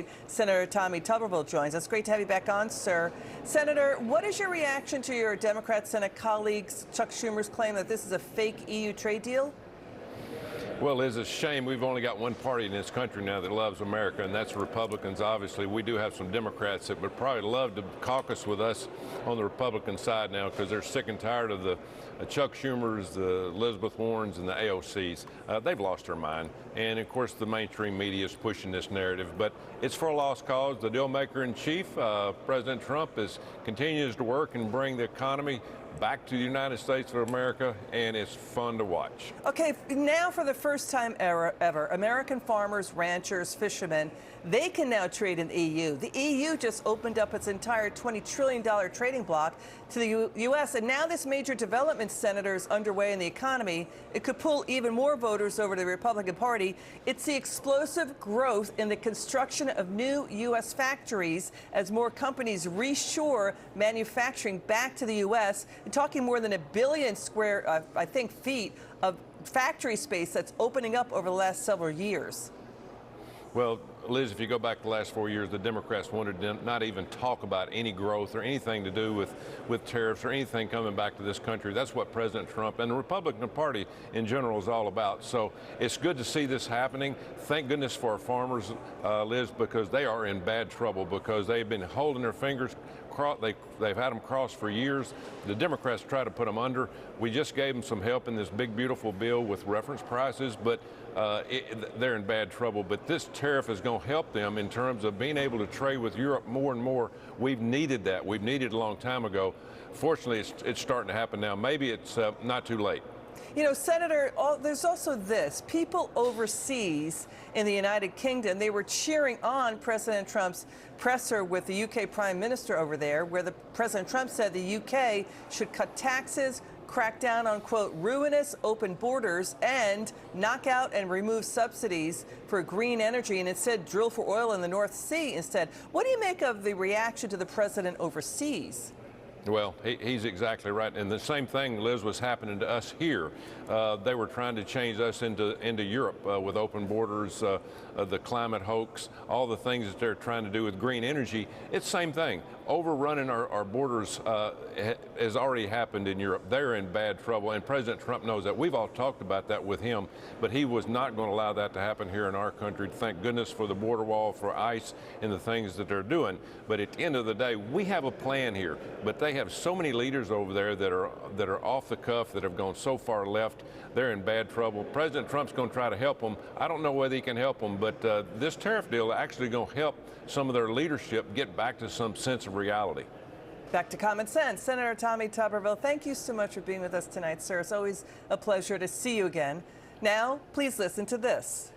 State, Senator Tommy Tuberville joins us. Great to have you back on, sir. Senator, what is your reaction to your Democrat Senate colleagues Chuck Schumer's claim that this is a fake EU trade deal? Well, it's a shame we've only got one party in this country now that loves America, and that's Republicans. Obviously, we do have some Democrats that would probably love to caucus with us on the Republican side now because they're sick and tired of the Chuck Schumers, the Elizabeth Warrens, and the AOCs. They've lost their mind. And, of course, the mainstream media is pushing this narrative. But it's for a lost cause. The deal maker in chief, President Trump, continues to work and bring the economy back to the United States of America, and it's fun to watch. Okay, now for the first time ever, American farmers, ranchers, fishermen, they can now trade in the EU. The EU just opened up its entire $20 trillion trading bloc to the U.S., and now this major development, Senator, is underway in the economy. It could pull even more voters over to the Republican Party. It's the explosive growth in the construction of new U.S. factories as more companies reshore manufacturing back to the U.S. We're talking more than 1 billion square, feet of factory space that's opening up over the last several years. Well, Liz, if you go back the last 4 years, the Democrats wanted to not even talk about any growth or anything to do with tariffs or anything coming back to this country. That's what President Trump and the Republican Party in general is all about. So it's good to see this happening. Thank goodness for our farmers, Liz, because they are in bad trouble because they've been holding their fingers crossed. They've had them crossed for years. The Democrats try to put them under. We just gave them some help in this big, beautiful bill with reference prices, but they're in bad trouble. But this tariff is going to help them in terms of being able to trade with Europe more and more. We've needed that. We've needed it a long time ago. Fortunately, it's starting to happen now. Maybe it's not too late. You know, Senator, there's also this. People overseas in the United Kingdom, they were cheering on President Trump's presser with the UK Prime Minister over there, where President Trump said the UK should cut taxes, crack down on, quote, ruinous open borders, and knock out and remove subsidies for green energy and instead drill for oil in the North Sea instead. What do you make of the reaction to the president overseas? Well, he's exactly right. And the same thing, Liz, was happening to us here. They were trying to change us into Europe with open borders, the climate hoax, all the things that they're trying to do with green energy. It's the same thing. Overrunning our borders has already happened in Europe. They're in bad trouble, and President Trump knows that. We've all talked about that with him, but he was not going to allow that to happen here in our country. Thank goodness for the border wall, for ICE, and the things that they're doing. But at the end of the day, we have a plan here, but they have so many leaders over there that are off the cuff, that have gone so far left. They're in bad trouble. President Trump's going to try to help them. I don't know whether he can help them, but this tariff deal is actually going to help some of their leadership get back to some sense of reality. Back to common sense. Senator Tommy Tuberville, thank you so much for being with us tonight, sir. It's always a pleasure to see you again. Now, please listen to this.